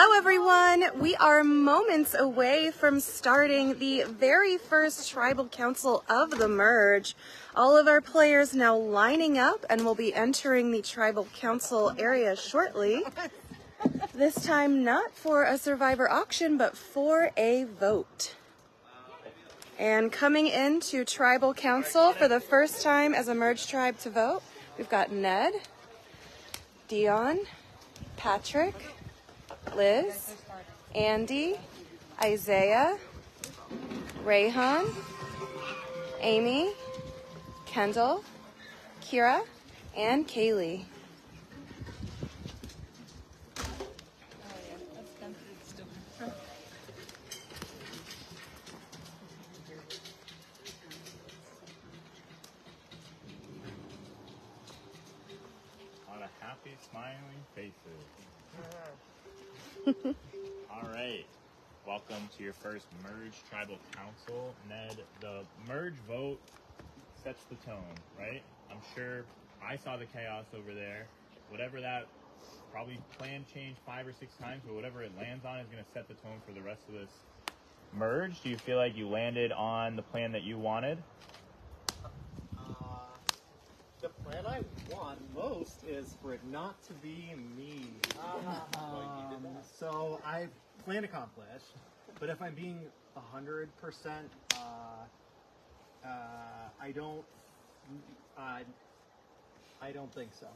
Hello everyone! We are moments away from starting the very first Tribal Council of the Merge. All of our players now lining up and will be entering the Tribal Council area shortly. This time not for a survivor auction, but for a vote. And coming into Tribal Council for the first time as a Merge tribe to vote, we've got Ned, Dion, Patrick, Liz, Andy, Isaiah, Rayhan, Amy, Kendall, Kira, and Kaylee. A lot of happy, smiling faces. All right, welcome to your first Merge Tribal Council. Ned, the Merge vote sets the tone, right? I'm sure I saw the chaos over there. Whatever that, probably plan changed 5 or 6 times, but whatever it lands on is going to set the tone for the rest of this Merge. Do you feel like you landed on the plan that you wanted? The plan I want most is for it not to be me. So I've planned accomplished, but if I'm being 100%, I don't think so.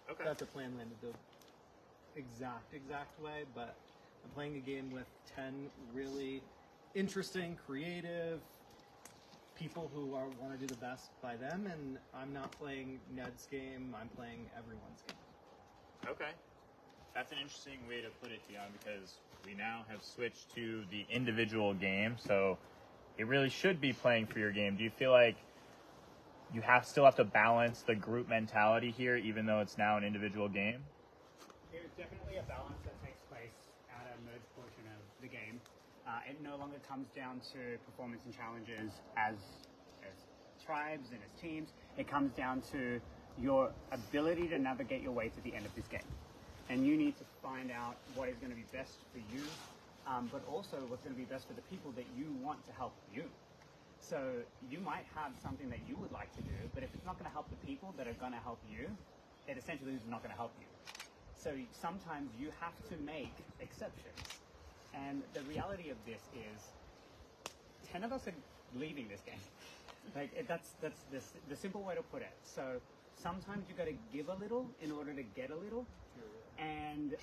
Okay. That's a plan landed the exact way, but I'm playing a game with 10 really interesting, creative people who want to do the best by them, and I'm not playing Ned's game, I'm playing everyone's game. Okay. That's an interesting way to put it, Dion, because we now have switched to the individual game, so it really should be playing for your game. Do you feel like you still have to balance the group mentality here, even though it's now an individual game? There's definitely a balance that takes place at a merge portion of the game. It no longer comes down to performance and challenges as tribes and as teams. It comes down to your ability to navigate your way to the end of this game. And you need to find out what is going to be best for you, but also what's going to be best for the people that you want to help you. So you might have something that you would like to do, but if it's not going to help the people that are going to help you, it essentially is not going to help you. So sometimes you have to make exceptions. And the reality of this is 10 of us are leaving this game. Like that's the simple way to put it. So sometimes you got to give a little in order to get a little. And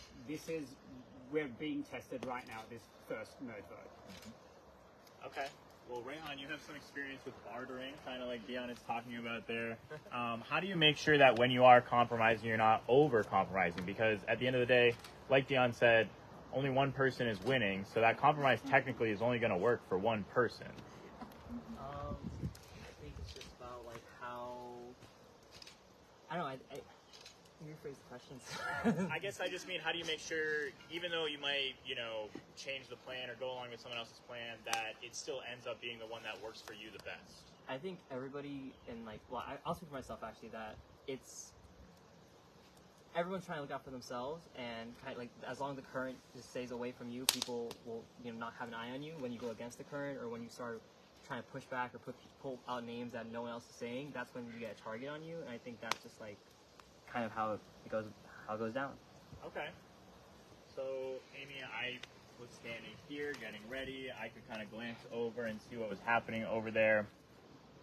we're being tested right now, this first merge vote. Mm-hmm. Okay. Well, Rayhan, you have some experience with bartering, kind of like Dion is talking about there. How do you make sure that when you are compromising, you're not over-compromising? Because at the end of the day, like Dion said, only one person is winning, so that compromise technically is only going to work for one person. I think it's just about like how, I don't know, can you rephrase the questions? I guess I just mean, how do you make sure, even though you might, change the plan or go along with someone else's plan, that it still ends up being the one that works for you the best? I think everybody I'll speak for myself actually, that everyone's trying to look out for themselves, and kind of like as long as the current just stays away from you, people will not have an eye on you when you go against the current, or when you start trying to push back or pull out names that no one else is saying. That's when you get a target on you, and I think that's just like kind of how it goes down. Okay. So Amy, I was standing here getting ready. I could kind of glance over and see what was happening over there.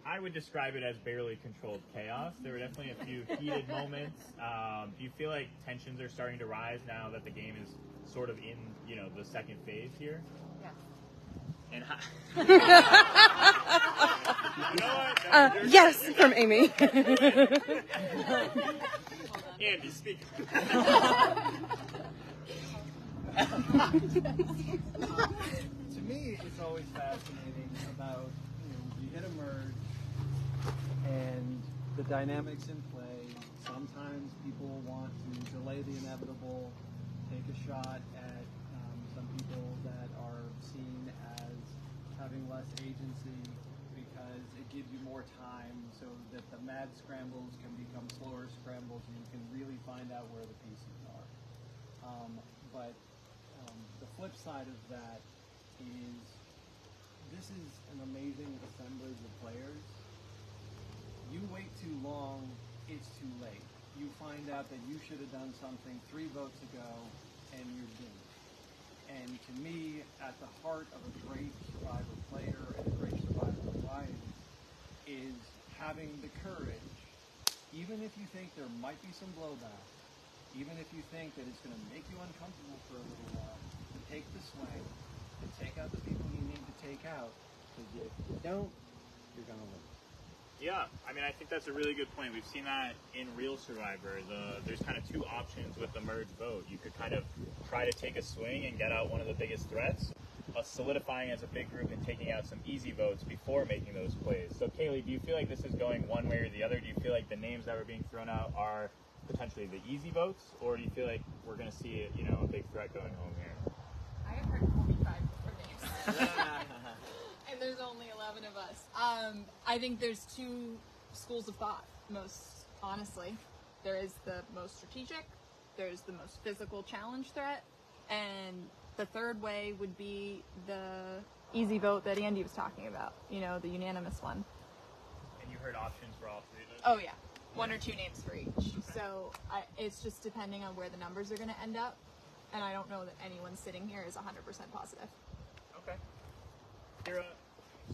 I would describe it as barely controlled chaos. There were definitely a few heated moments. Do you feel like tensions are starting to rise now that the game is sort of in, the second phase here? Yes. And Yes, from Amy. Andy, speak. To me, it's always fascinating about, you hit a merge and the dynamics in play. Sometimes people want to delay the inevitable, take a shot at some people that are seen as having less agency because it gives you more time so that the mad scrambles can become slower scrambles and you can really find out where the pieces are. But flip side of that is this is an amazing assemblage of players. You wait too long, it's too late. You find out that you should have done something 3 votes ago, and you're doomed. And to me, at the heart of a great Survivor player and a great Survivor alliance is having the courage, even if you think there might be some blowback, even if you think that it's going to make you uncomfortable for a little while, to take the swing and take out the people you need to take out, because if you don't, you're going to lose. Yeah, I mean, I think that's a really good point. We've seen that in real Survivor. There's kind of 2 options with the merge vote. You could kind of try to take a swing and get out one of the biggest threats, solidifying as a big group and taking out some easy votes before making those plays. So, Kaylee, do you feel like this is going one way or the other? Do you feel like the names that were being thrown out are potentially the easy votes, or do you feel like we're going to see, a big threat going home here? I have heard 45 different names. And there's only 11 of us. I think there's 2 schools of thought, most honestly. There is the most strategic, there's the most physical challenge threat, and the third way would be the easy vote that Andy was talking about, the unanimous one. And you heard options for all 3 of those? Oh yeah, 1 or 2 names for each. So it's just depending on where the numbers are going to end up, and I don't know that anyone sitting here is 100% positive. Okay. Kira,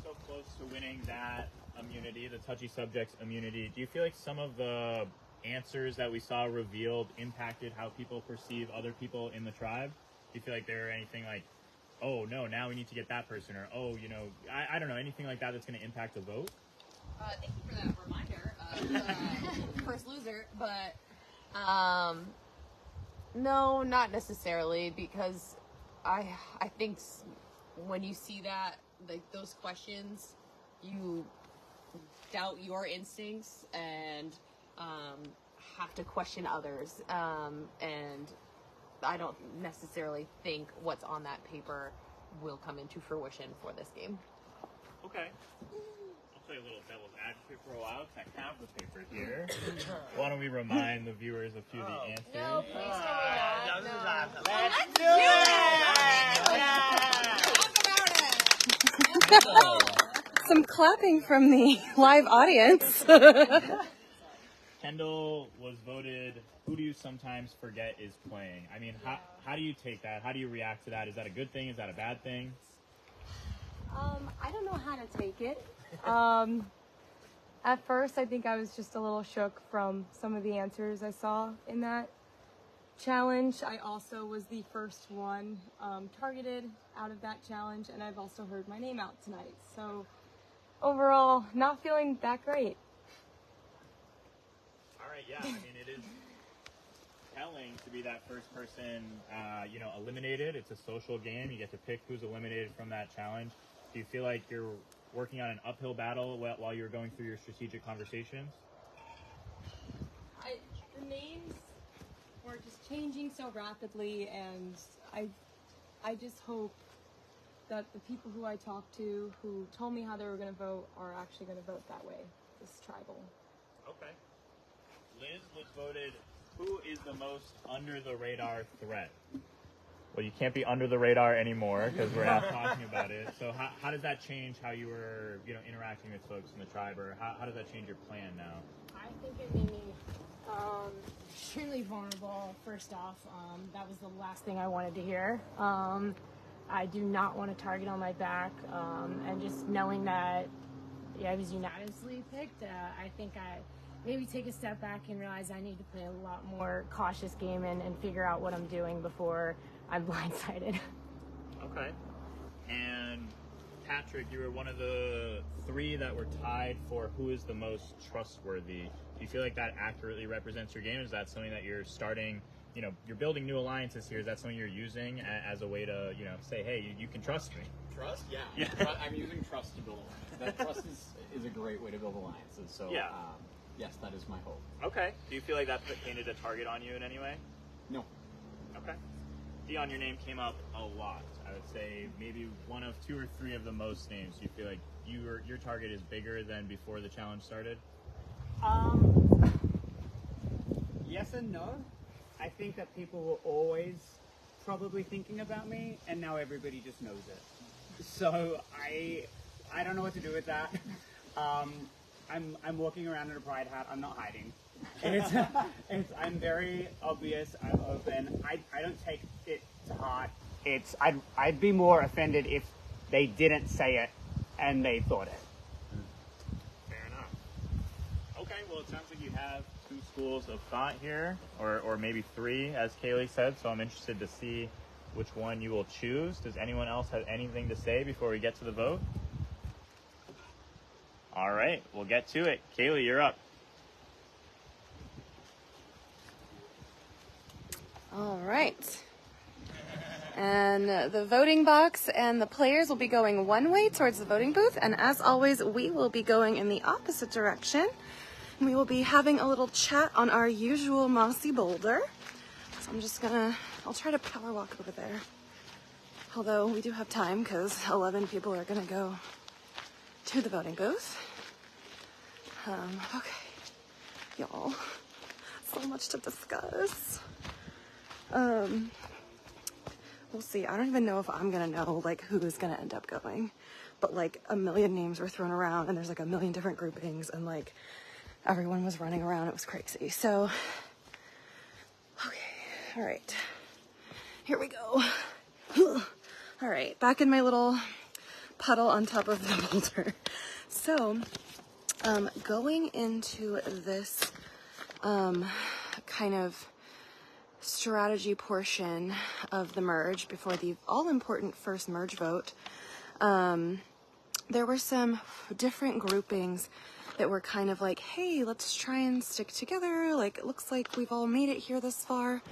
so close to winning that immunity, the touchy subjects immunity. Do you feel like some of the answers that we saw revealed impacted how people perceive other people in the tribe? Do you feel like there were anything like, oh no, now we need to get that person, or oh, I don't know, anything like that that's going to impact the vote? Thank you for that reminder of first loser, but no, not necessarily, because I think when you see that, like those questions, you doubt your instincts and have to question others, and I don't necessarily think what's on that paper will come into fruition for this game. Okay. I'll play a little devil's advocate for a while because I have the paper here. Why don't we remind the viewers a few of the answers? No, please can we not? No. Let's do Some clapping from the live audience. Kendall was voted, who do you sometimes forget is playing? I mean, how do you take that? How do you react to that? Is that a good thing? Is that a bad thing? I don't know how to take it. At first, I think I was just a little shook from some of the answers I saw in that challenge. I also was the first one targeted out of that challenge, and I've also heard my name out tonight. So overall, not feeling that great. All right, yeah, I mean, it is telling to be that first person, eliminated. It's a social game. You get to pick who's eliminated from that challenge. Do you feel like you're working on an uphill battle while you're going through your strategic conversations? The names were just changing so rapidly, and I just hope that the people who I talked to who told me how they were going to vote are actually going to vote that way, this tribal. Okay. Liz was voted, who is the most under the radar threat? Well, you can't be under the radar anymore because we're not talking about it. So how does that change how you were, interacting with folks in the tribe, or how does that change your plan now? I think it made me extremely vulnerable, first off. That was the last thing I wanted to hear. I do not want a target on my back, and just knowing that I was unanimously picked, I think I maybe take a step back and realize I need to play a lot more cautious game and figure out what I'm doing before I'm blindsided. Okay. And Patrick, you were one of the 3 that were tied for who is the most trustworthy. Do you feel like that accurately represents your game? Is that something that you're starting, you're building new alliances here. Is that something you're using as a way to, say, hey, you can trust me? Trust? Yeah. I'm using trust to build alliances. That trust is a great way to build alliances. So, yeah. Yes, that is my hope. Okay. Do you feel like that painted a target on you in any way? No. Okay. Dion, your name came up a lot. I would say maybe one of 2 or 3 of the most names. Do you feel like your target is bigger than before the challenge started? Yes and no. I think that people will always probably thinking about me, and now everybody just knows it. So I don't know what to do with that. I'm walking around in a pride hat. I'm not hiding. I'm very obvious. I'm open. I don't take it to heart. I'd be more offended if they didn't say it and they thought it. Fair enough. Okay, well, it sounds like you have two schools of thought here, or maybe three, as Kaylee said, so I'm interested to see which one you will choose. Does anyone else have anything to say before we get to the vote? All right, we'll get to it. Kaylee, you're up. All right. And the voting box and the players will be going one way towards the voting booth. And as always, we will be going in the opposite direction. And we will be having a little chat on our usual mossy boulder. So I'll try to power walk over there. Although we do have time because 11 people are gonna go to the voting booth. Okay, y'all, so much to discuss. We'll see. I don't even know if I'm gonna know like who's gonna end up going, but like a million names were thrown around and there's like a million different groupings and like everyone was running around. It was crazy. So, okay, all right, here we go. All right, back in my little puddle on top of the boulder. So, going into this kind of strategy portion of the merge before the all-important first merge vote, there were some different groupings that were kind of like, hey, let's try and stick together. Like, it looks like we've all made it here this far.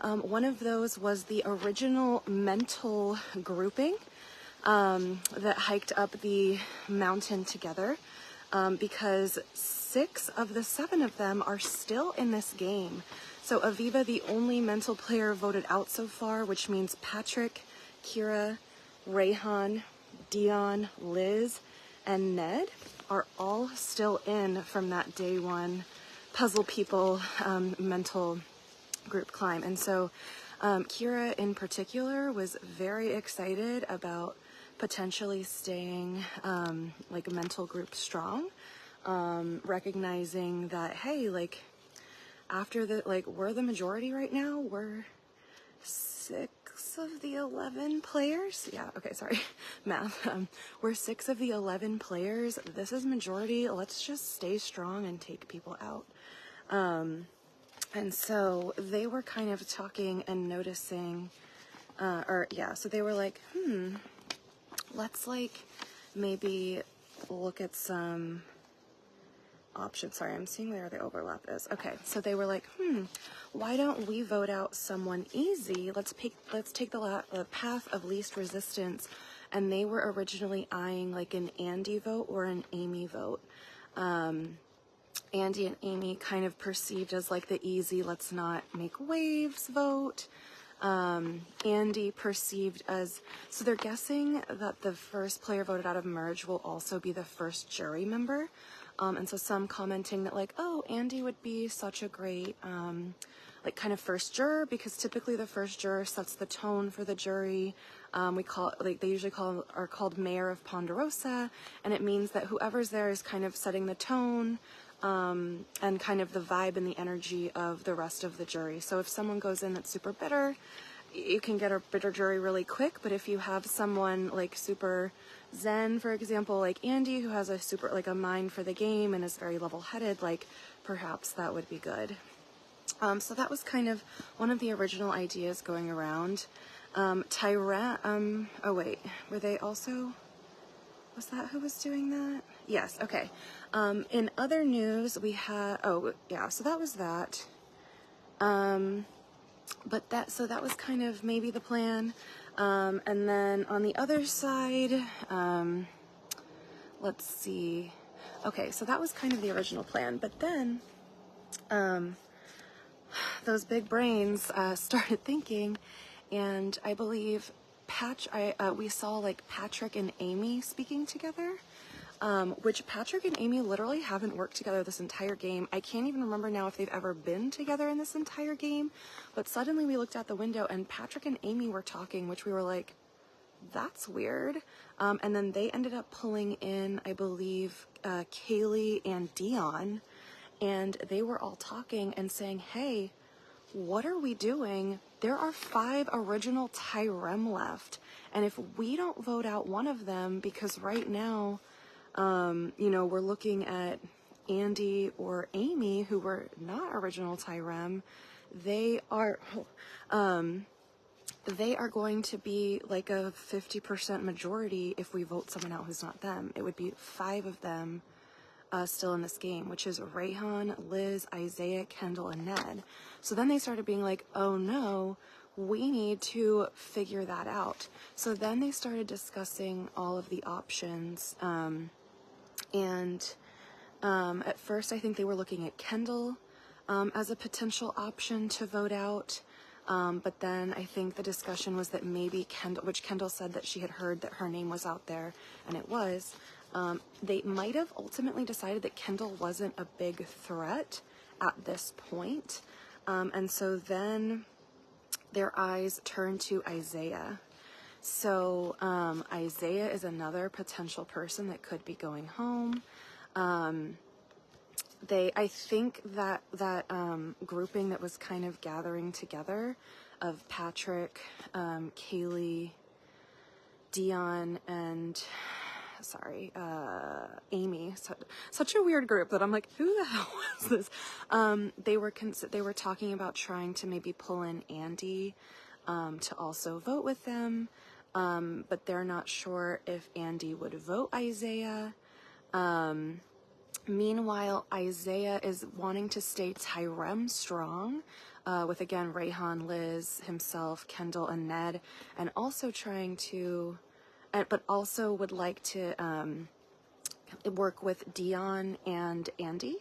One of those was the original mental grouping that hiked up the mountain together, because 6 of the 7 of them are still in this game. So Aviva, the only mental player voted out so far, which means Patrick, Kira, Rayhan, Dion, Liz, and Ned are all still in from that day one Puzzle People mental group climb. And so Kira in particular was very excited about potentially staying like a mental group strong, recognizing that, hey, like, after the, like, we're the majority right now. We're 6 of the 11 players. Yeah, okay, sorry, math. We're 6 of the 11 players. This is majority. Let's just stay strong and take people out. And so they were kind of talking and noticing, so they were like, let's like maybe look at some options. Sorry, I'm seeing where the overlap is. Okay, so they were like, why don't we vote out someone easy? Let's take the path of least resistance. And they were originally eyeing like an Andy vote or an Amy vote. Andy and Amy kind of perceived as like the easy, let's not make waves vote. Andy perceived as, so they're guessing that the first player voted out of merge will also be the first jury member. And so some commenting that like, oh, Andy would be such a great, like kind of first juror, because typically the first juror sets the tone for the jury. We call it, like, they usually are called Mayor of Ponderosa, and it means that whoever's there is kind of setting the tone, and kind of the vibe and the energy of the rest of the jury. So if someone goes in that's super bitter, you can get a bitter jury really quick, but if you have someone like super zen, for example, like Andy, who has a super, like, a mind for the game and is very level-headed, like, perhaps that would be good. So that was kind of one of the original ideas going around. Oh wait, were they also, was that who was doing that? Yes, okay. In other news, we had, oh yeah, so that was that. So that was kind of maybe the plan. And then on the other side, let's see. Okay, so that was kind of the original plan, but then, those big brains, started thinking, and I believe we saw like Patrick and Amy speaking together. which Patrick and Amy literally haven't worked together this entire game. I can't even remember now if they've ever been together in this entire game, but suddenly we looked out the window and Patrick and Amy were talking, which we were like, that's weird. And then they ended up pulling in, I believe, Kaylee and Dion, and they were all talking and saying, hey, what are we doing? There are 5 original Tyrem left. And if we don't vote out one of them, because right now, you know, we're looking at Andy or Amy, who were not original Tyrem, they are going to be like a 50% majority if we vote someone out who's not them. It would be 5 of them still in this game, which is Rayhan, Liz, Isaiah, Kendall, and Ned. So then they started being like, oh no, we need to figure that out. So then they started discussing all of the options. At first I think they were looking at Kendall as a potential option to vote out. But then I think the discussion was that maybe Kendall, which Kendall said that she had heard that her name was out there, and it was. They might have ultimately decided that Kendall wasn't a big threat at this point. And so then their eyes turned to Isaiah. So Isaiah is another potential person that could be going home. I think that grouping that was kind of gathering together of Patrick, Kaylee, Dion, and Amy, such a weird group that I'm like, who the hell was this? They were talking about trying to maybe pull in Andy to also vote with them, but they're not sure if Andy would vote Isaiah. Meanwhile, Isaiah is wanting to stay Tyrem strong, with again Rayhan, Liz, himself, Kendall, and Ned, and also trying to, but also would like to work with Dion and Andy,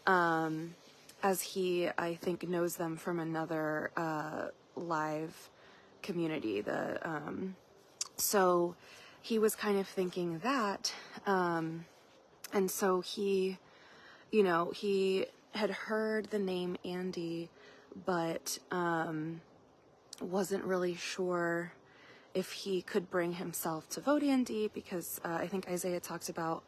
as he, I think, knows them from another live community. So he was kind of thinking that. And so he, you know, he had heard the name Andy, but wasn't really sure if he could bring himself to vote Andy, because I think Isaiah talked about,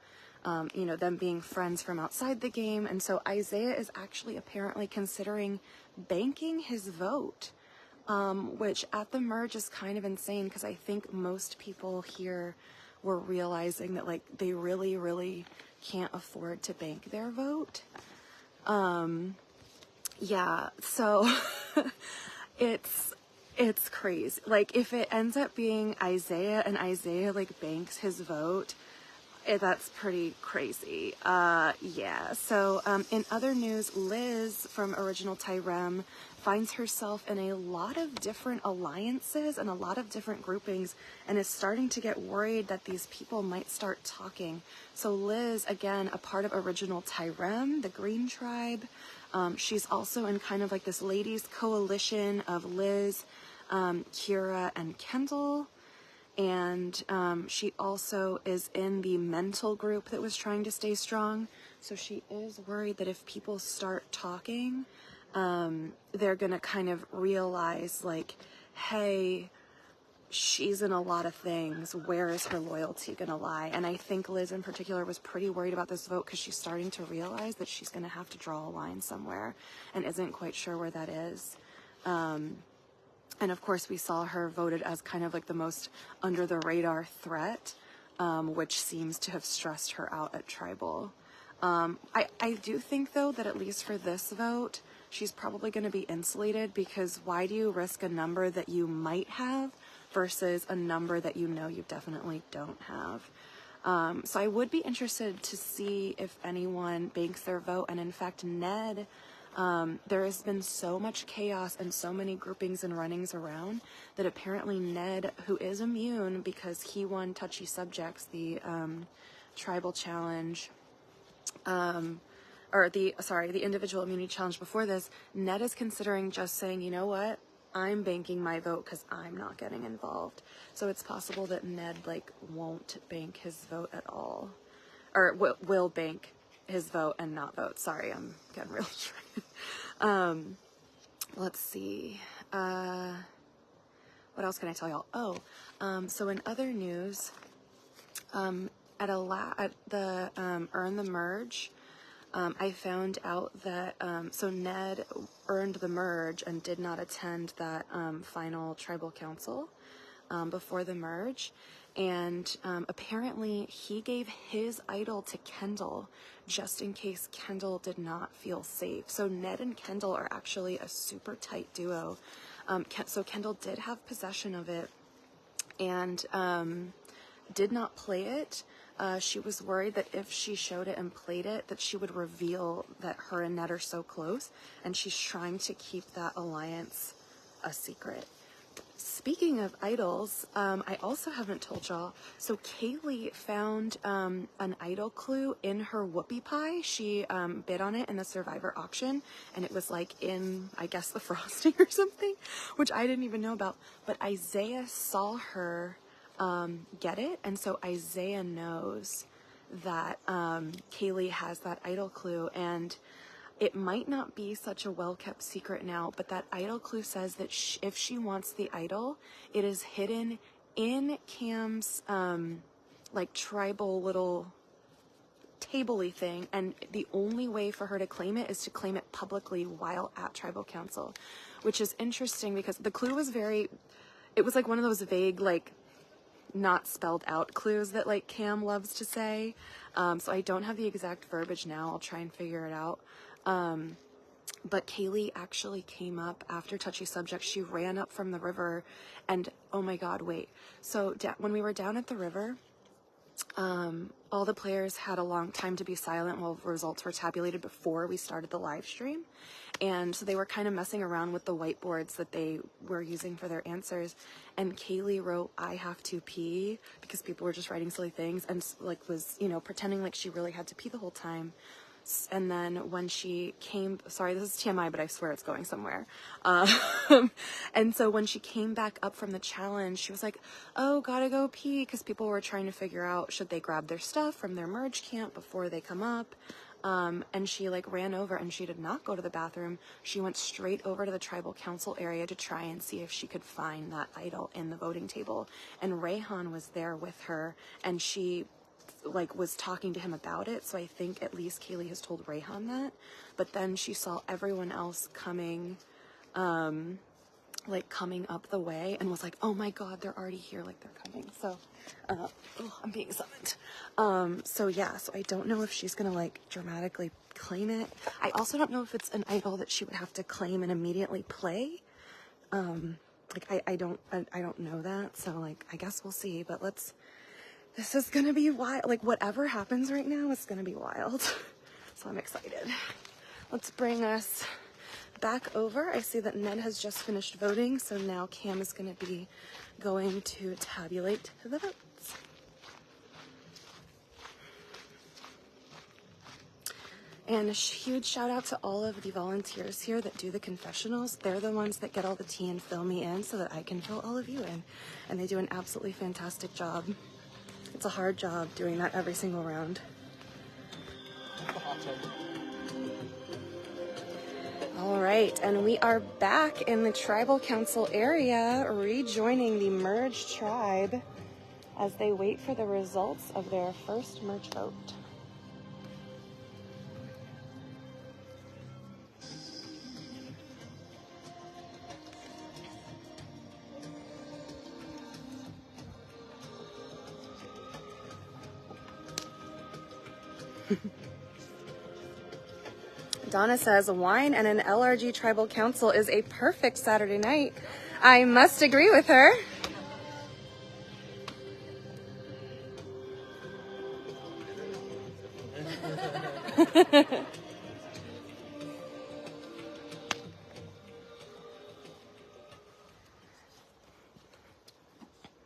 you know, them being friends from outside the game. And so Isaiah is actually apparently considering banking his vote, which at the merge is kind of insane, because I think most people here were realizing that, like, they really, really can't afford to bank their vote. Yeah, so it's crazy. Like, if it ends up being Isaiah and Isaiah, like, banks his vote, that's pretty crazy. Yeah, so in other news, Liz from Original Tyrem finds herself in a lot of different alliances and a lot of different groupings, and is starting to get worried that these people might start talking. So Liz, again, a part of Original Tyrem, the Green Tribe. She's also in kind of like this ladies' coalition of Liz, Kira, and Kendall. And she also is in the mental group that was trying to stay strong. So she is worried that if people start talking, they're going to kind of realize, like, hey, she's in a lot of things. Where is her loyalty going to lie? And I think Liz in particular was pretty worried about this vote, because she's starting to realize that she's going to have to draw a line somewhere and isn't quite sure where that is. And of course, we saw her voted as kind of like the most under the radar threat, which seems to have stressed her out at Tribal. I do think, though, that at least for this vote, she's probably going to be insulated, because why do you risk a number that you might have versus a number that you know you definitely don't have? So I would be interested to see if anyone banks their vote. And in fact, Ned, there has been so much chaos and so many groupings and runnings around that apparently Ned, who is immune because he won Touchy Subjects, the Tribal Challenge, the individual immunity challenge before this, Ned is considering just saying, you know what, I'm banking my vote because I'm not getting involved. So it's possible that Ned, like, won't bank his vote at all. or will bank his vote and not vote. Sorry, I'm getting really distracted. Let's see. What else can I tell y'all? Oh, so in other news, at the Earn the Merge, I found out that so Ned earned the merge and did not attend that final tribal council before the merge, and apparently he gave his idol to Kendall just in case Kendall did not feel safe. So Ned and Kendall are actually a super tight duo. So Kendall did have possession of it and did not play it. She was worried that if she showed it and played it, that she would reveal that her and Ned are so close, and she's trying to keep that alliance a secret. Speaking of idols, I also haven't told y'all. So Kaylee found an idol clue in her whoopie pie. She bid on it in the Survivor auction, and it was like in, I guess, the frosting or something, which I didn't even know about. But Isaiah saw her get it, and so Isaiah knows that Kaylee has that idol clue, and it might not be such a well-kept secret now, but that idol clue says that if she wants the idol, it is hidden in Cam's like tribal little table-y thing, and the only way for her to claim it is to claim it publicly while at tribal council, which is interesting because the clue was it was like one of those vague, like, not spelled out clues that like Cam loves to say. So I don't have the exact verbiage now. I'll try and figure it out. But Kaylee actually came up after Touchy Subject. She ran up from the river, and oh my God, wait. So when we were down at the river, all the players had a long time to be silent while results were tabulated before we started the live stream. And so they were kind of messing around with the whiteboards that they were using for their answers. And Kaylee wrote, "I have to pee," because people were just writing silly things, and like was, you know, pretending like she really had to pee the whole time. And then when she came, sorry, this is TMI, but I swear it's going somewhere. And so when she came back up from the challenge, she was like, "Oh, gotta go pee," because people were trying to figure out, should they grab their stuff from their merge camp before they come up? And she like ran over, and she did not go to the bathroom. She went straight over to the tribal council area to try and see if she could find that idol in the voting table. And Rayhan was there with her, and she like was talking to him about it, so I think at least Kaylee has told Rayhan that. But then she saw everyone else coming like coming up the way, and was like, "Oh my God, they're already here, like they're coming." So I'm being summoned. So yeah, so I don't know if she's gonna like dramatically claim it. I also don't know if it's an idol that she would have to claim and immediately play. Like I don't know that, so like I guess we'll see. But this is gonna be wild. Like whatever happens right now is gonna be wild. So I'm excited. Let's bring us back over. I see that Ned has just finished voting, so now Cam is gonna be going to tabulate the votes. And a huge shout out to all of the volunteers here that do the confessionals. They're the ones that get all the tea and fill me in so that I can fill all of you in. And they do an absolutely fantastic job. It's a hard job doing that every single round. All right, and we are back in the tribal council area, rejoining the merged tribe as they wait for the results of their first merge vote. Donna says, "Wine and an LRG tribal council is a perfect Saturday night." I must agree with her.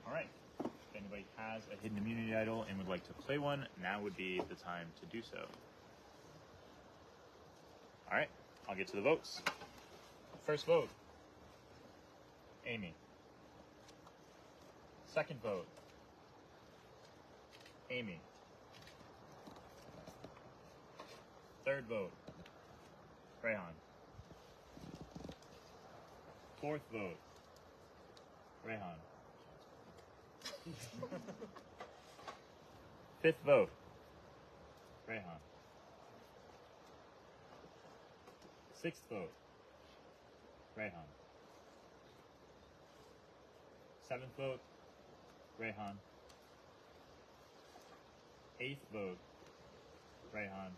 All right. If anybody has a hidden immunity idol and would like to play one, now would be the time to do so. All right, I'll get to the votes. First vote, Amy. Second vote, Amy. Third vote, Rayhan. Fourth vote, Rayhan. Fifth vote, Rayhan. Sixth vote, Rayhan. Seventh vote, Rayhan. Eighth vote, Rayhan.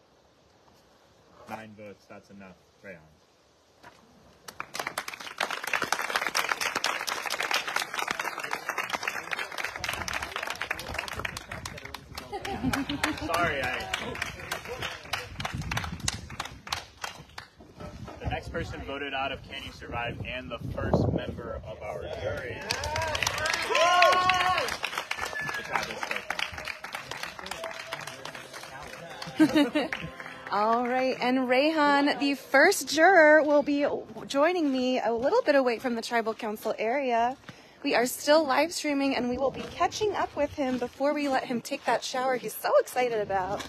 9 votes, that's enough, Rayhan. Sorry, The next person voted out of Can You Survive and the first member of our jury. All right, and Rayhan, the first juror, will be joining me a little bit away from the Tribal Council area. We are still live streaming, and we will be catching up with him before we let him take that shower he's so excited about.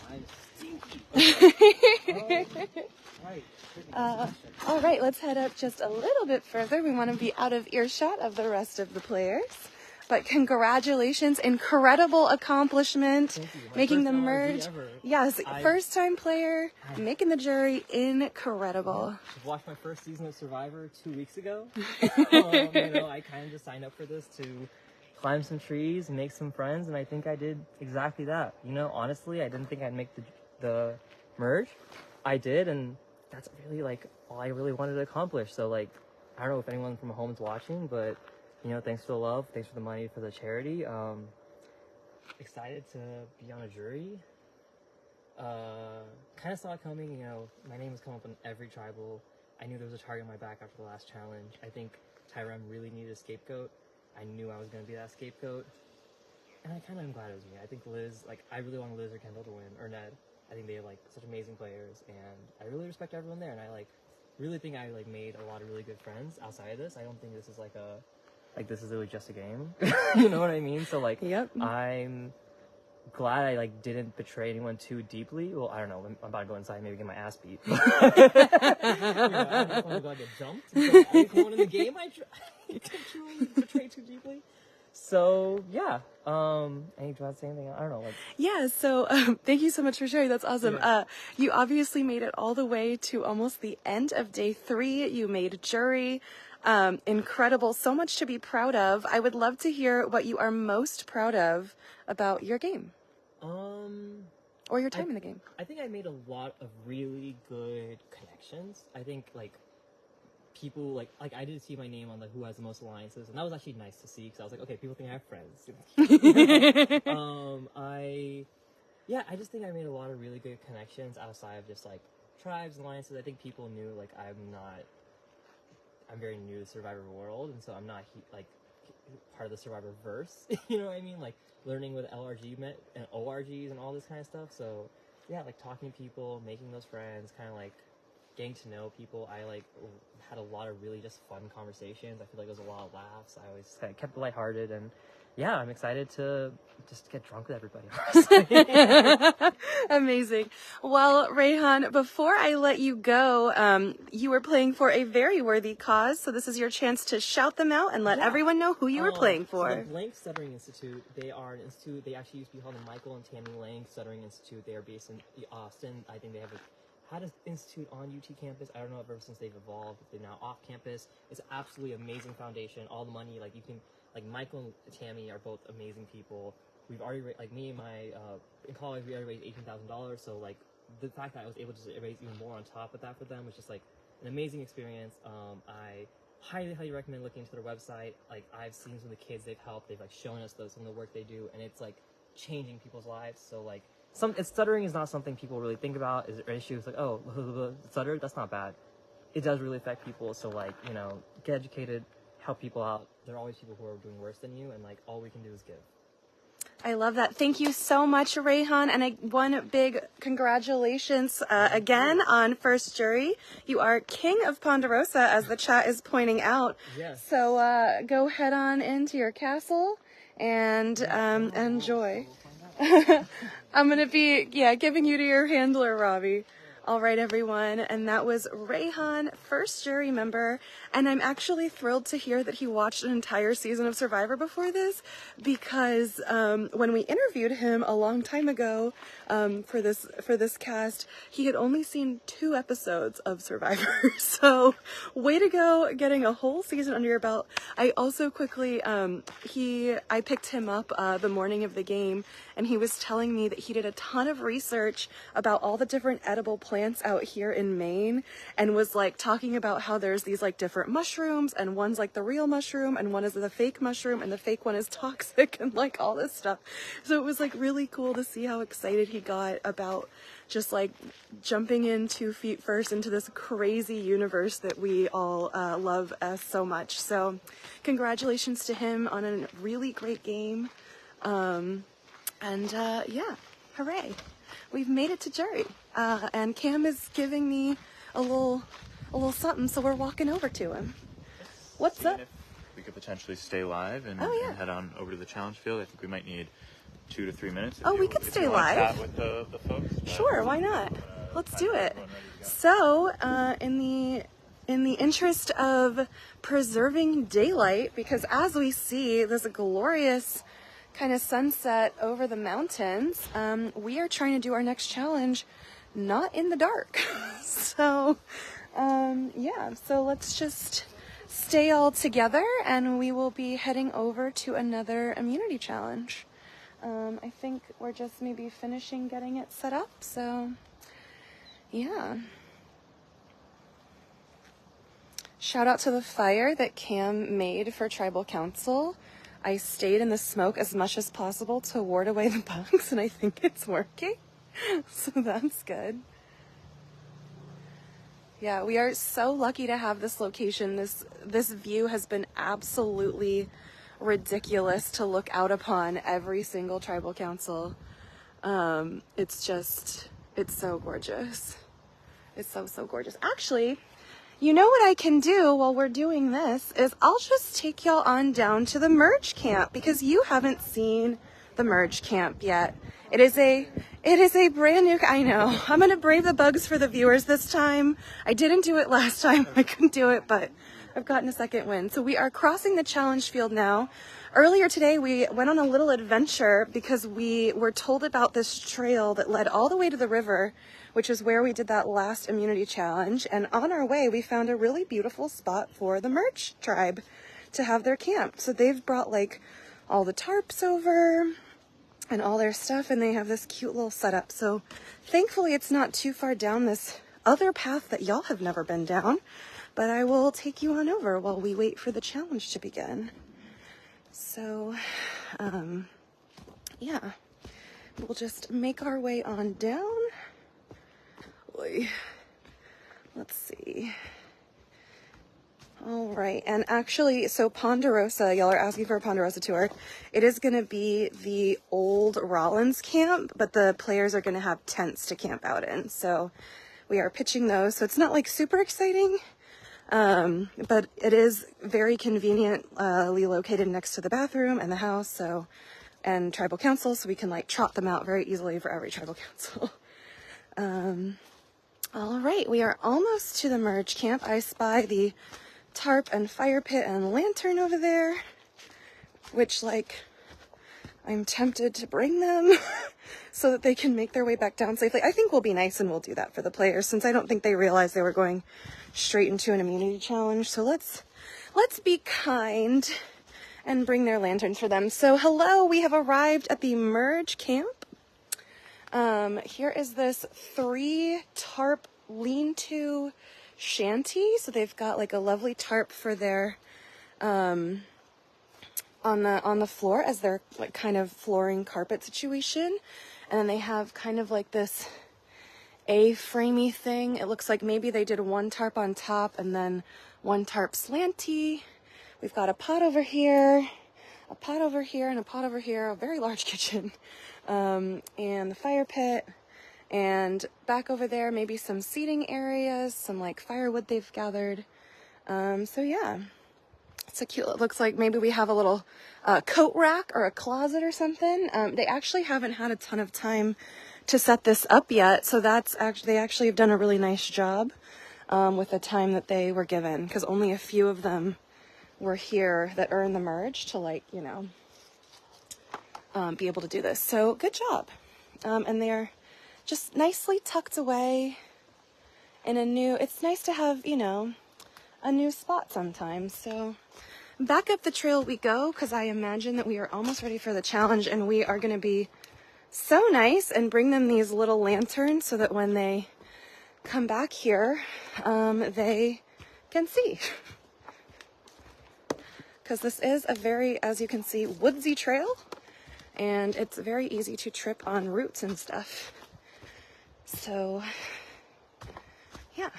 All right, let's head up just a little bit further. We want to be out of earshot of the rest of the players. But congratulations, incredible accomplishment, making the merge. Yes, first time player, making the jury, incredible. I watched my first season of Survivor 2 weeks ago. I kind of just signed up for this to climb some trees and make some friends, and I think I did exactly that. Honestly, I didn't think I'd make the merge. I did, and that's really all I really wanted to accomplish. So I don't know if anyone from home is watching, but thanks for the love, thanks for the money for the charity. Excited to be on a jury. Kind of saw it coming. My name was coming up on every tribal. I knew there was a target on my back after the last challenge. I think Tyrem really needed a scapegoat. I knew I was going to be that scapegoat, and I kind of am glad it was me. I think Liz, I really want Liz or Kendall to win, or Ned. I think they have such amazing players, and I really respect everyone there. And I really think I made a lot of really good friends outside of this. I don't think this is this is really just a game. You know what I mean? So yep. I'm glad I didn't betray anyone too deeply. Well, I don't know. I'm about to go inside, maybe get my ass beat. I don't want to get jumped. If one in the game, I truly betray too deeply. So yeah. Any do you want to say anything? I don't know. Yeah. So thank you so much for sharing. That's awesome. Yeah. You obviously made it all the way to almost the end of day 3. You made jury. Incredible. So much to be proud of. I would love to hear what you are most proud of about your game. Or your time in the game. I think I made a lot of really good connections. I think people I did see my name on who has the most alliances, and that was actually nice to see because I was okay, people think I have friends. I just think I made a lot of really good connections outside of just tribes and alliances. I think people knew I'm very new to the Survivor world, and so I'm not part of the Survivor verse. You know what I mean? Learning with LRG and ORGs and all this kind of stuff. So yeah, talking to people, making those friends, kind of getting to know people. I had a lot of really just fun conversations. I feel there was a lot of laughs. I always kind of kept it lighthearted, and yeah, I'm excited to just get drunk with everybody. Amazing. Well, Rayhan, before I let you go, you were playing for a very worthy cause, so this is your chance to shout them out and let everyone know who you were playing for. So the Blank Stuttering Institute, they are an institute. They actually used to be called the Michael and Tammy Lang Stuttering Institute. They are based in Austin. I think they had an institute on UT campus. I don't know if ever since they've evolved. They're now off campus. It's an absolutely amazing foundation. All the money, you can, Michael and Tammy are both amazing people. We've already, me and my, in college, we already raised $18,000. So, the fact that I was able to raise even more on top of that for them was just, an amazing experience. I highly, highly recommend looking into their website. I've seen some of the kids they've helped. They've, shown us some of the work they do, and it's, changing people's lives. So, stuttering is not something people really think about. Is there issues stutter? That's not bad. It does really affect people. So get educated, help people out. There are always people who are doing worse than you, and all we can do is give. I love that. Thank you so much, Rayhan, and one big congratulations again on first jury. You are King of Ponderosa, as the chat is pointing out. Yes. So go head on into your castle and enjoy. I'm going to be, giving you to your handler, Robbie. All right, everyone, and that was Rayhan, first jury member, and I'm actually thrilled to hear that he watched an entire season of Survivor before this, because when we interviewed him a long time ago for this cast, he had only seen 2 episodes of Survivor. So, way to go, getting a whole season under your belt. I also quickly, I picked him up the morning of the game, and he was telling me that he did a ton of research about all the different edible plants out here in Maine, and was like talking about how there's these like different mushrooms, and one's like the real mushroom and one is the fake mushroom, and the fake one is toxic, and like all this stuff. So it was like really cool to see how excited he got about just like jumping in 2 feet first into this crazy universe that we all love so much. So congratulations to him on a really great game. Yeah, hooray. We've made it to jury. And Cam is giving me a little something, so we're walking over to him. What's up? If we could potentially stay live and, Oh, yeah. and head on over to the challenge field. I think we might need 2 to 3 minutes. Oh, we could stay live. Chat with the folks. Sure, why not? Let's do it. So, in the interest of preserving daylight, because as we see, there's a glorious kind of sunset over the mountains, we are trying to do our next challenge not in the dark. So, yeah, so let's just stay all together, and we will be heading over to another immunity challenge. I think we're just maybe finishing getting it set up, so yeah. Shout out to the fire that Cam made for Tribal Council. I stayed in the smoke as much as possible to ward away the bugs, and I think it's working. So that's good. Yeah, we are so lucky to have this location. This view has been absolutely ridiculous to look out upon every single Tribal Council. It's so gorgeous. It's so gorgeous. Actually, you know what I can do while we're doing this is I'll just take y'all on down to the merge camp, because you haven't seen the merge camp yet. It is a brand new, I know, I'm gonna brave the bugs for the viewers this time. I didn't do it last time, I couldn't do it, but I've gotten a second win. So we are crossing the challenge field now. Earlier today, we went on a little adventure because we were told about this trail that led all the way to the river, which is where we did that last immunity challenge. And on our way, we found a really beautiful spot for the merge tribe to have their camp. So they've brought like all the tarps over and all their stuff, and they have this cute little setup. So thankfully it's not too far down this other path that y'all have never been down, but I will take you on over while we wait for the challenge to begin. So, yeah, we'll just make our way on down. Oy. Let's see. All right, and actually, so Ponderosa, y'all are asking for a Ponderosa tour. It is going to be the old Rollins camp, but the players are going to have tents to camp out in. So we are pitching those. So it's not like super exciting, but it is very conveniently located next to the bathroom and the house, so, and Tribal Council, so we can like trot them out very easily for every Tribal Council. All right, we are almost to the merge camp. I spy the tarp and fire pit and lantern over there, which like I'm tempted to bring them so that they can make their way back down safely. I think we'll be nice and we'll do that for the players, since I don't think they realized they were going straight into an immunity challenge. So let's be kind and bring their lanterns for them. So hello, we have arrived at the merge camp. Here is this 3 tarp lean-to shanty. So they've got like a lovely tarp for their on the floor as their like kind of flooring carpet situation, and then they have kind of like this A-framey thing. It looks like maybe they did 1 tarp on top and then 1 tarp slanty. We've got a pot over here, a pot over here, and a pot over here, a very large kitchen, and the fire pit. And back over there, maybe some seating areas, some like firewood they've gathered. So yeah, it's a cute, it looks like maybe we have a little coat rack or a closet or something. They actually haven't had a ton of time to set this up yet, so they actually have done a really nice job with the time that they were given, because only a few of them were here that are in the merge to, like, you know, be able to do this. So good job. And they're just nicely tucked away in a new, it's nice to have, you know, a new spot sometimes. So back up the trail we go, because I imagine that we are almost ready for the challenge, and we are going to be so nice and bring them these little lanterns so that when they come back here, they can see. Because this is a very, as you can see, woodsy trail, and it's very easy to trip on roots and stuff. So, yeah.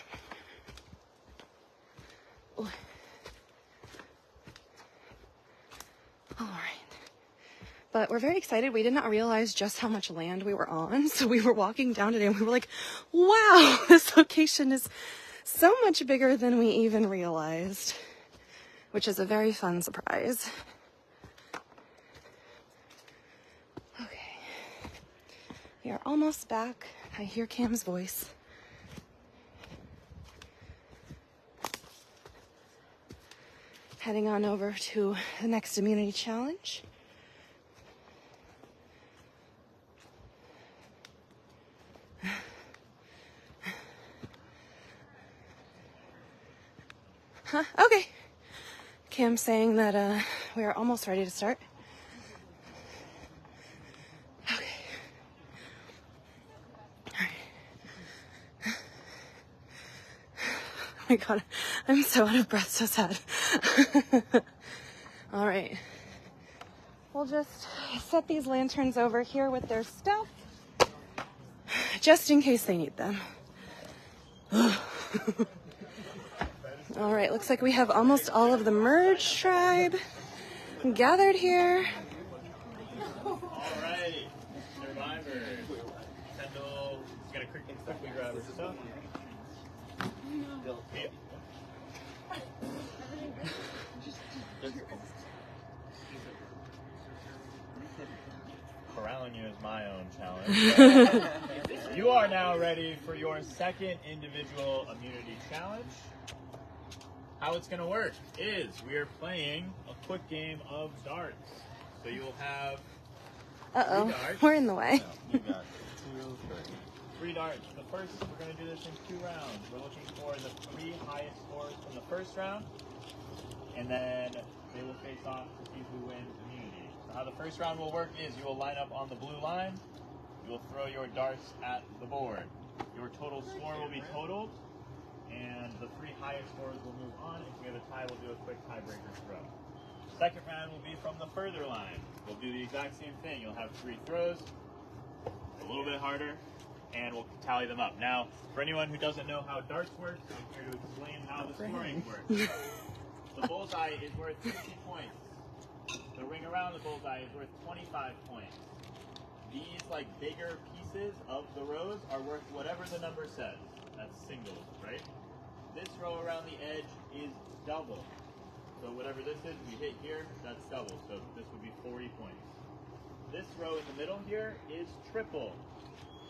All right. But we're very excited. We did not realize just how much land we were on. So we were walking down today and we were like, wow, this location is so much bigger than we even realized, which is a very fun surprise. Okay. We are almost back. I hear Cam's voice. Heading on over to the next immunity challenge. Huh? Okay. Cam's saying that we are almost ready to start. Okay. All right. Oh my God, I'm so out of breath, so sad. All right. We'll just set these lanterns over here with their stuff, just in case they need them. All right, looks like we have almost all of the merge tribe gathered here. All right, survivors. Kendall, you gotta quickly grab her stuff. Yeah. Corralling you is my own challenge. You are now ready for your second individual immunity challenge. How it's going to work is we are playing a quick game of darts. So you'll have Uh-oh, 3 darts. we're in the way. You got 3 darts. The first, we're going to do this in 2 rounds. We're looking for the 3 highest scores from the first round, and then they will face off to see who wins immunity. So how the first round will work is you will line up on the blue line. You will throw your darts at the board. Your total score will be totaled, and the 3 highest scores will move on. If we have a tie, we'll do a quick tiebreaker throw. Second round will be from the further line. We'll do the exact same thing. You'll have 3 throws, a little bit harder, and we'll tally them up. Now, for anyone who doesn't know how darts work, I'm here to explain how the scoring works. The bullseye is worth 50 points. The ring around the bullseye is worth 25 points. These, like, bigger pieces of the rows are worth whatever the number says. That's singles, right? This row around the edge is double. So whatever this is, we hit here, that's double. So this would be 40 points. This row in the middle here is triple.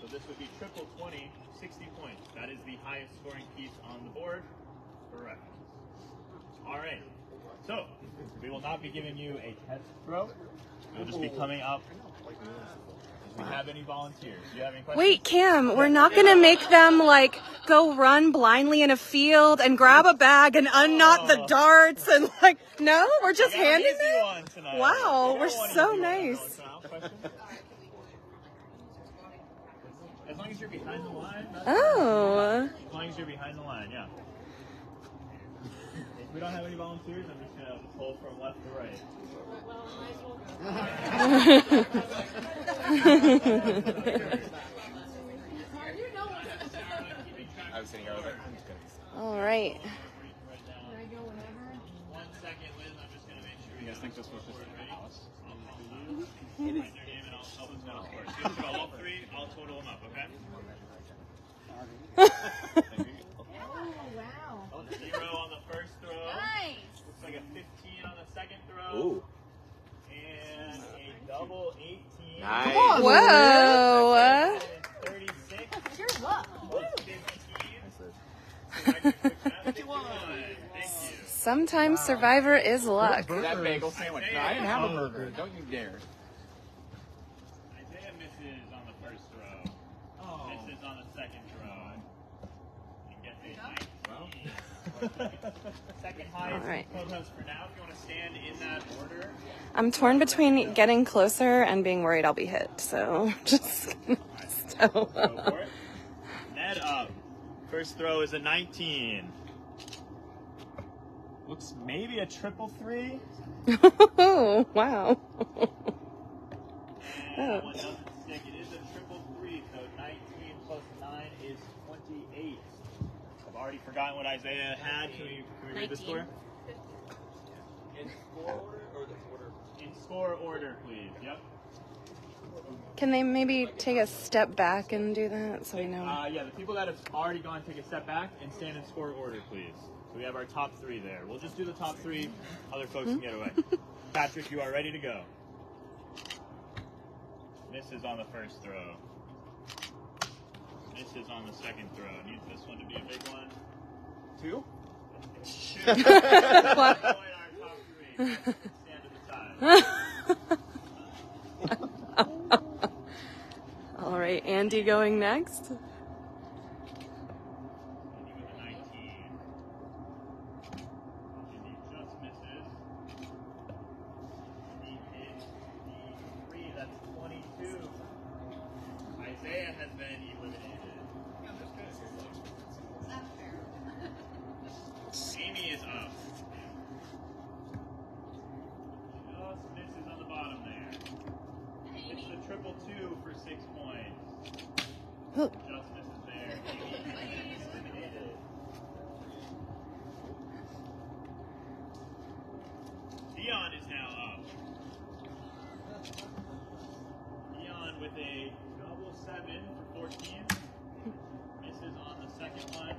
So this would be triple 20, 60 points. That is the highest scoring piece on the board for reference. All right. So we will not be giving you a test throw. We'll just be coming up. Do we have any volunteers? Do you have any questions? Wait, Cam, we're not going to make them, like, go run blindly in a field and grab a bag and unknot the darts and, like, no? We're just handing it? Wow, we're so nice. As long as you're behind the line. Oh. As long as you're behind the line, yeah. If we don't have any volunteers, I'm just going to pull from left to right. I was sitting over there. All right. Can I go whenever? 1 second, Liz. I'm just going to make sure you guys think this was just a house. I'll call you. Write their name and I'll tell them that, of course. You have to go all 3. I'll total them up, okay? Oh, wow. 0 on the first throw. Nice. Looks like a 15 on the second throw. Ooh. And a double 18. Nice. Whoa. 51. Thank you. Sometimes Survivor is luck. That bagel sandwich. No, I didn't have a burger. Don't you dare. Isaiah misses on the first throw. Oh. Misses on the second throw. And gets a 19. Second highest All right. clubhouse for now. If you want to stand in that order. I'm torn between getting closer and being worried I'll be hit, so just Go for it. Ned up. First throw is a 19. Looks maybe a triple three. Oh, wow. And that one doesn't stick. It is a triple three, so 19 plus 9 is 28. I've already forgotten what Isaiah had. Can we read the score? In score order or the order? In score order, please. Yep. Can they maybe take a step back and do that so we know? Yeah, the people that have already gone, take a step back and stand in score order, please. So we have our top three there. We'll just do the top three. Other folks can get away. Patrick, you are ready to go. Misses on the first throw. Misses on the second throw. Needs this one to be a big one. 2? 2. Our top three. Stand to the side. All right, Andy going next. Andy with a 19. Andy just misses. Andy hits the 3. That's 22. Isaiah has been eliminated. Amy is up. Just misses on the bottom there. It's the triple 2 for 6 points. Oh. Just misses there. Amy is eliminated. Dion is now up. Dion with a double 7 for 14. Misses on the second one.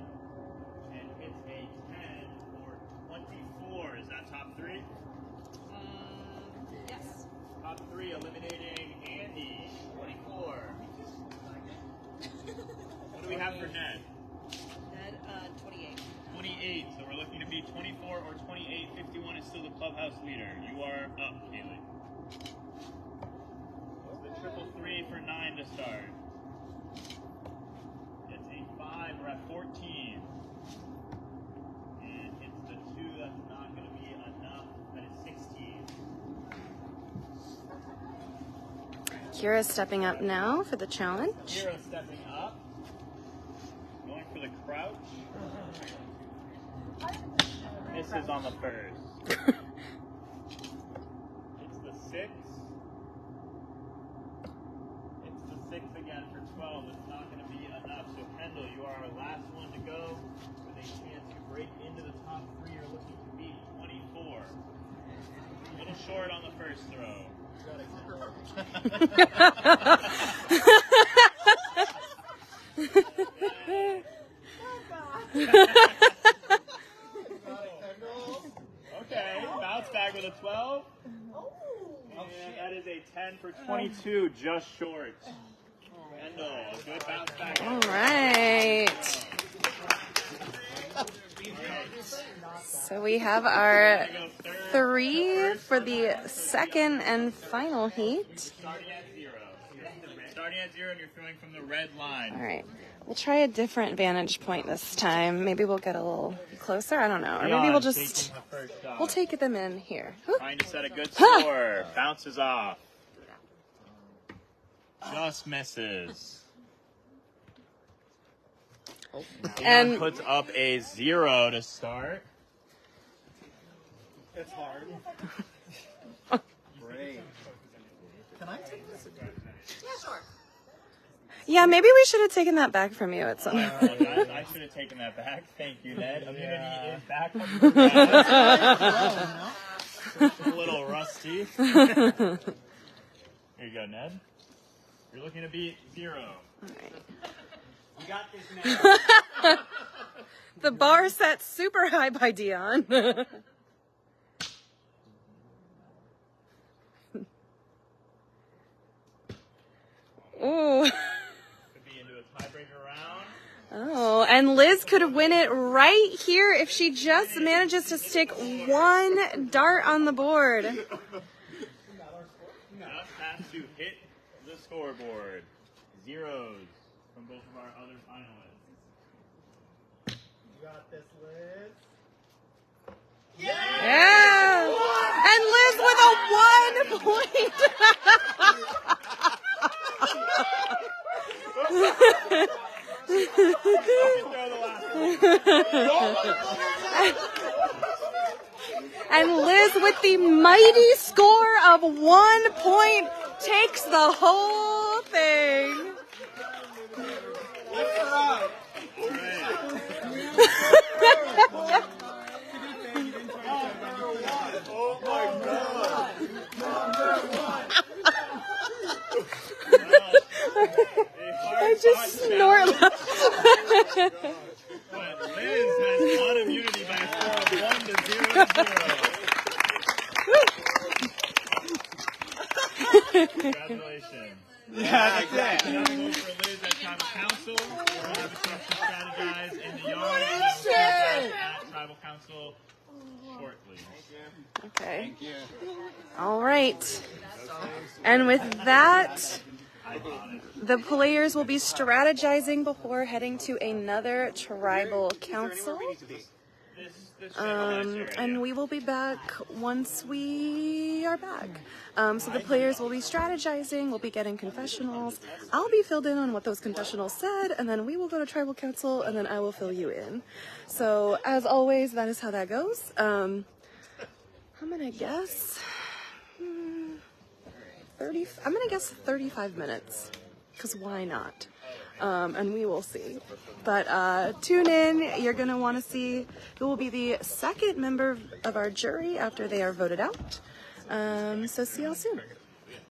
And hits a 10 for 24. Is that top 3? Yes. Top 3 eliminating Andy. 24. What do we have for Ned? Ned, 28. 28. So we're looking to be 24 or 28. 51 is still the clubhouse leader. You are up, Kaylee. What's the triple 3 for 9 to start? It's a 5. We're at 14. And it's the 2 that's not going to be enough. That is 16. Kira's stepping up now for the challenge. Kira stepping up. Going for the crouch. Misses on the first. It's the 6. It's the 6 again for 12. It's not going to be enough. So Kendall, you are our last one to go with a chance to break into the top 3. You're looking to beat 24. A little short on the first throw. Okay, bounce back with a 12. And that is a 10 for 22, just short. Kendall, a good bounce back. All right. So we have our 3 for the second and final heat. Starting at 0. Starting at 0 and you're throwing from the red line. All right. We'll try a different vantage point this time. Maybe we'll get a little closer. I don't know. Or maybe we'll just, we'll take them in here. Whoop. Trying to set a good score. Bounces off. Just misses. And puts up a 0 to start. It's hard. Great. Can I take this? Yeah, sure. yeah, maybe we should have taken that back from you at some I point. apologize. I should have taken that back. Thank you, Ned. Immunity is back. A little rusty. Here you go, Ned. You're looking to beat 0. All right. You got this, Ned. The bar set super high by Dion. Ooh. Could be into a tiebreaker round. Oh, and And Liz could win it right here if she just manages to stick one dart on the board. Just has to hit the scoreboard. Zeros from both of our other finalists. You got this, Liz. Yeah! And Liz with a 1 point. And Liz with the mighty score of 1 point takes the whole thing. Oh my God! I just snort. But Liz has won immunity by a score of 1-0. Congratulations. Yeah, that's it. Another vote for Liz at Tribal Council. We'll have a chance to strategize in the yard and at Tribal Council shortly. Okay. All right. And with that, the players will be strategizing before heading to another tribal council. And we will be back once we are back. So the players will be strategizing, we'll be getting confessionals. I'll be filled in on what those confessionals said, and then we will go to tribal council, and then I will fill you in. So as always, that is how that goes. I'm gonna guess 35 minutes, because why not? And we will see. But tune in. You're going to want to see who will be the second member of our jury after they are voted out. So see y'all soon.